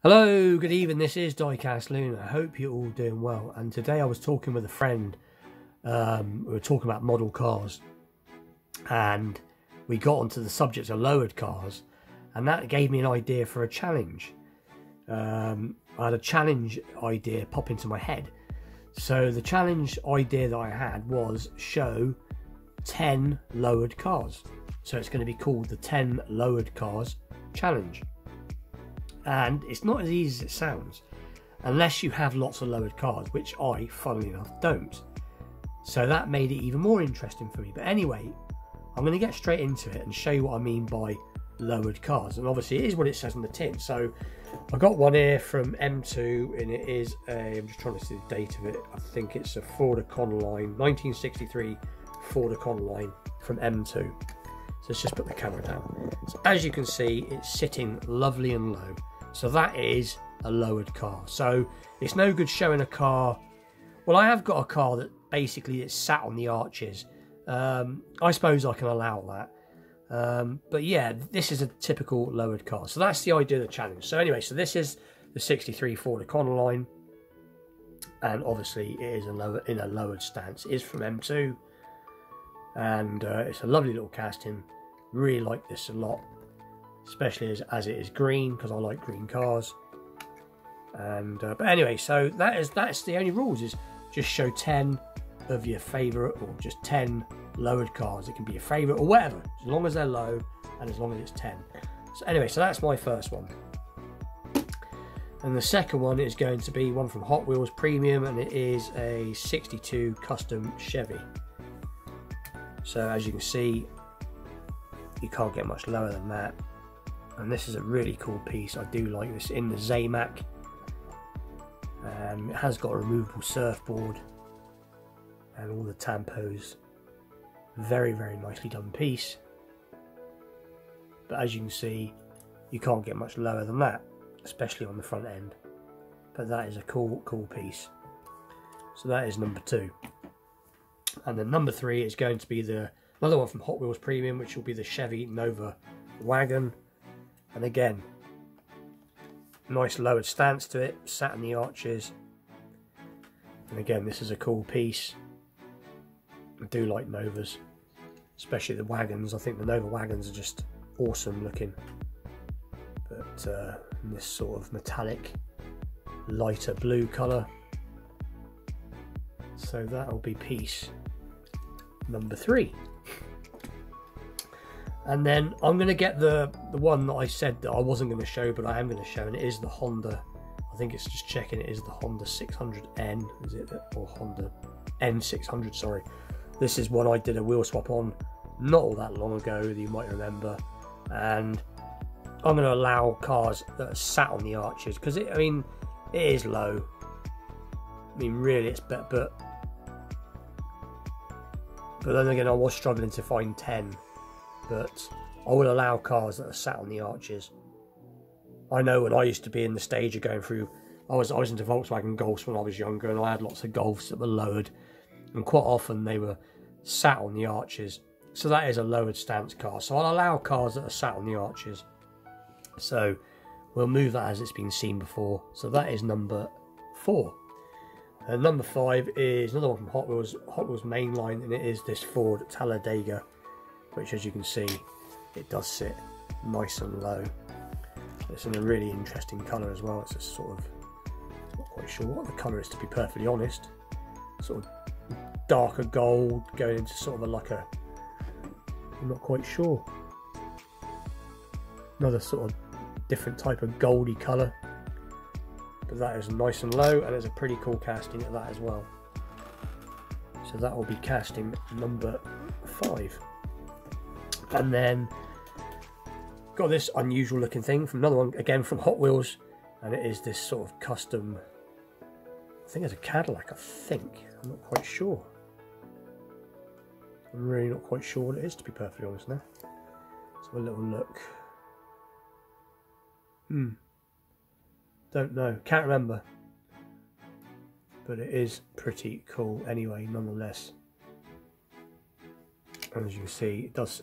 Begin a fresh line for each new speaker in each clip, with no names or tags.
Hello, good evening, this is Diecast Luna. I hope you're all doing well. And today I was talking with a friend, we were talking about model cars, and we got onto the subject of lowered cars, and that gave me an idea for a challenge. I had a challenge idea pop into my head. So the challenge idea that I had was show 10 lowered cars. So it's going to be called the 10 Lowered Cars Challenge. And it's not as easy as it sounds, unless you have lots of lowered cars, which I, funnily enough, don't. So that made it even more interesting for me. But anyway, I'm going to get straight into it and show you what I mean by lowered cars. And obviously it is what it says on the tin. So I got one here from M2, and it is I'm just trying to see the date of it. I think it's a Ford Econoline, 1963 Ford Econoline from M2. So let's just put the camera down. So as you can see, it's sitting lovely and low. So that is a lowered car. So it's no good showing a car. Well, I have got a car that basically it's sat on the arches. I suppose I can allow that. But yeah, this is a typical lowered car. So that's the idea of the challenge. So anyway, so this is the 63 Ford Econoline. And obviously it is in a lowered stance. It is from M2. And it's a lovely little casting. Really like this a lot, especially as it is green, because I like green cars. And but anyway, so that's the only rules, is just show 10 of your favorite, or just 10 lowered cars. It can be your favorite or whatever, as long as they're low and as long as it's 10. So anyway, so that's my first one. And the second one is going to be one from Hot Wheels Premium, and it is a 62 Custom Chevy. So as you can see, you can't get much lower than that. And this is a really cool piece. I do like this in the Zamac. It has got a removable surfboard and all the tampos. Very, very nicely done piece. But as you can see, you can't get much lower than that, especially on the front end. But that is a cool piece. So that is number 2. And then number 3 is going to be another one from Hot Wheels Premium, which will be the Chevy Nova wagon. And again, nice lowered stance to it, sat in the arches. And again, this is a cool piece. I do like Novas, especially the wagons. I think the Nova wagons are just awesome looking. But in this sort of metallic, lighter blue colour. So that'll be piece number 3. And then I'm going to get the one that I said that I wasn't going to show, but I am going to show, and it is the Honda. I think it's just checking, it is the Honda 600N, is it? Or Honda N600, sorry. This is one I did a wheel swap on not all that long ago, that you might remember. And I'm going to allow cars that are sat on the arches, because it is low. I mean, really, it's better, but then again, I was struggling to find 10. But I will allow cars that are sat on the arches. I know when I used to be in the stage of going through, I was into Volkswagen Golfs when I was younger, and I had lots of Golfs that were lowered, and quite often they were sat on the arches. So that is a lowered stance car. So I'll allow cars that are sat on the arches. So we'll move that as it's been seen before. So that is number 4. And number 5 is another one from Hot Wheels Mainline, and it is this Ford Talladega, which, as you can see, it does sit nice and low. It's in a really interesting colour as well. It's a sort of, I'm not quite sure what the colour is, to be perfectly honest. Sort of darker gold going into sort of I'm not quite sure. Another sort of different type of goldy colour. But that is nice and low, and there's a pretty cool casting of that as well. So that will be casting number 5. And then got this unusual looking thing from another one, again from Hot Wheels, and it is this sort of custom, I think it's a Cadillac, I'm not quite sure. I'm really not quite sure what it is, to be perfectly honest now. Let's have a little look. Don't know, can't remember. But it is pretty cool anyway, nonetheless. And as you can see, it does,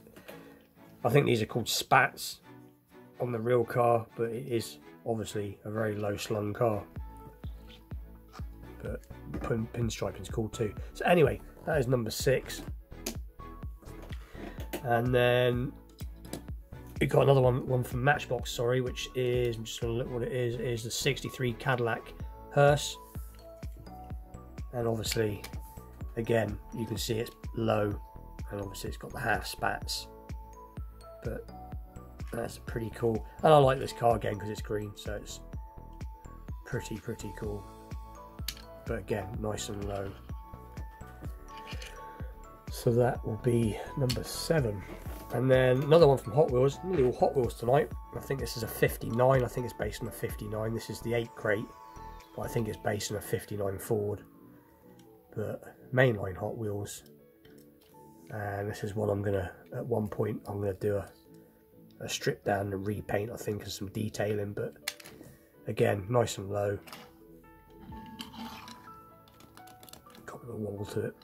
I think these are called spats on the real car, but it is obviously a very low slung car. But pinstriping is cool too. So anyway, that is number 6. And then we got another one from Matchbox, sorry, which is, I'm just going to look what it is the 63 Cadillac hearse. And obviously, again, you can see it's low, and obviously it's got the half spats. But that's pretty cool. And I like this car again because it's green, so it's pretty cool. But again, nice and low. So that will be number 7. And then another one from Hot Wheels, nearly all Hot Wheels tonight. I think this is a 59, I think it's based on a 59. This is the 8 crate, but I think it's based on a 59 Ford. But mainline Hot Wheels. And this is one I'm gonna, at one point, I'm gonna do a strip down and repaint, I think, and some detailing. But again, nice and low. Got a little wobble to it.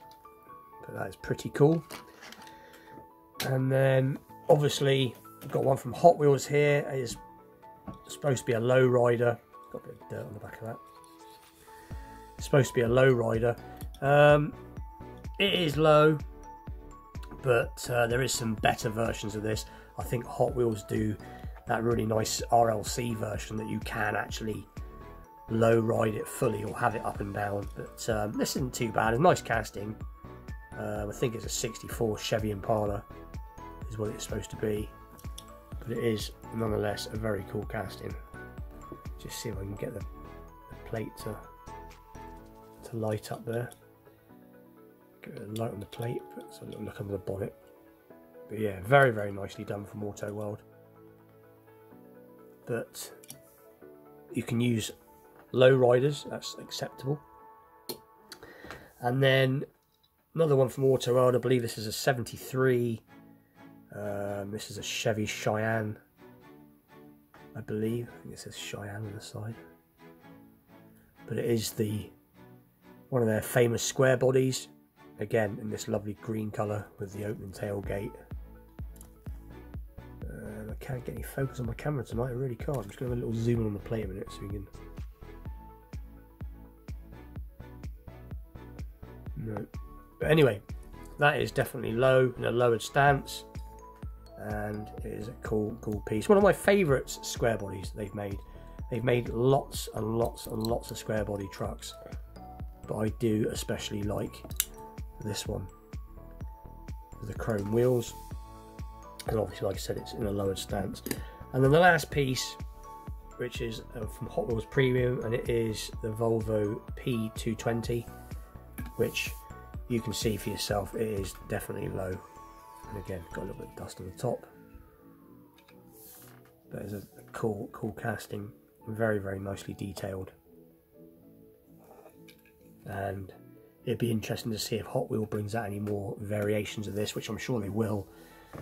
But that is pretty cool. And then obviously I've got one from Hot Wheels here. It is supposed to be a low rider. Got a bit of dirt on the back of that. It's supposed to be a low rider. It is low, but there is some better versions of this. I think Hot Wheels do that really nice RLC version that you can actually low ride it fully or have it up and down. But this isn't too bad. It's nice casting. I think it's a 64 Chevy Impala is what it's supposed to be, but it is nonetheless a very cool casting. Just see if I can get the plate to light up there. Get a light on the plate, put a little look under the bonnet. But yeah, very nicely done from Waterworld. But you can use low riders, that's acceptable. And then another one from Waterworld, I believe this is a 73. This is a Chevy Cheyenne, I believe. I think it says Cheyenne on the side. But it is one of their famous square bodies. Again, in this lovely green colour with the opening tailgate. I can't get any focus on my camera tonight, I really can't. I'm just going to have a little zoom in on the plate a minute so we can... No. But anyway, that is definitely low, in a lowered stance, and it is a cool piece. One of my favourites square bodies they've made. They've made lots and lots of square body trucks, but I do especially like this one with the chrome wheels, and obviously, like I said, it's in a lowered stance. And then the last piece, which is from Hot Wheels Premium, and it is the Volvo P220, which you can see for yourself, it is definitely low. And again, got a little bit of dust on the top. That is a cool casting, very nicely detailed. And it'd be interesting to see if Hot Wheel brings out any more variations of this, which I'm sure they will.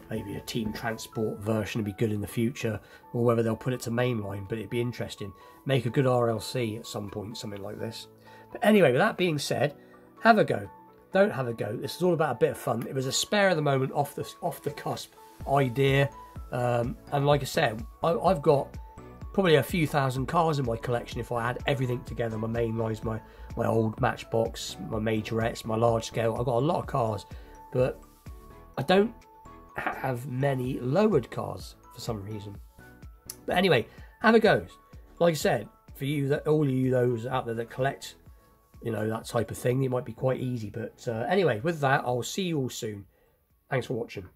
Maybe a team transport version would be good in the future, or whether they'll put it to mainline, but it'd be interesting. Make a good RLC at some point, something like this. But anyway, with that being said, have a go. Don't have a go. This is all about a bit of fun. It was a spare of the moment, off the cusp idea. And like I said, I've got probably a few thousand cars in my collection if I add everything together. My mainlines, my old Matchbox, my majorettes, my large scale. I've got a lot of cars, but I don't have many lowered cars for some reason. But anyway, have a go. Like I said, for you, that all of you those out there that collect, you know, that type of thing, it might be quite easy. But anyway, with that, I'll see you all soon. Thanks for watching.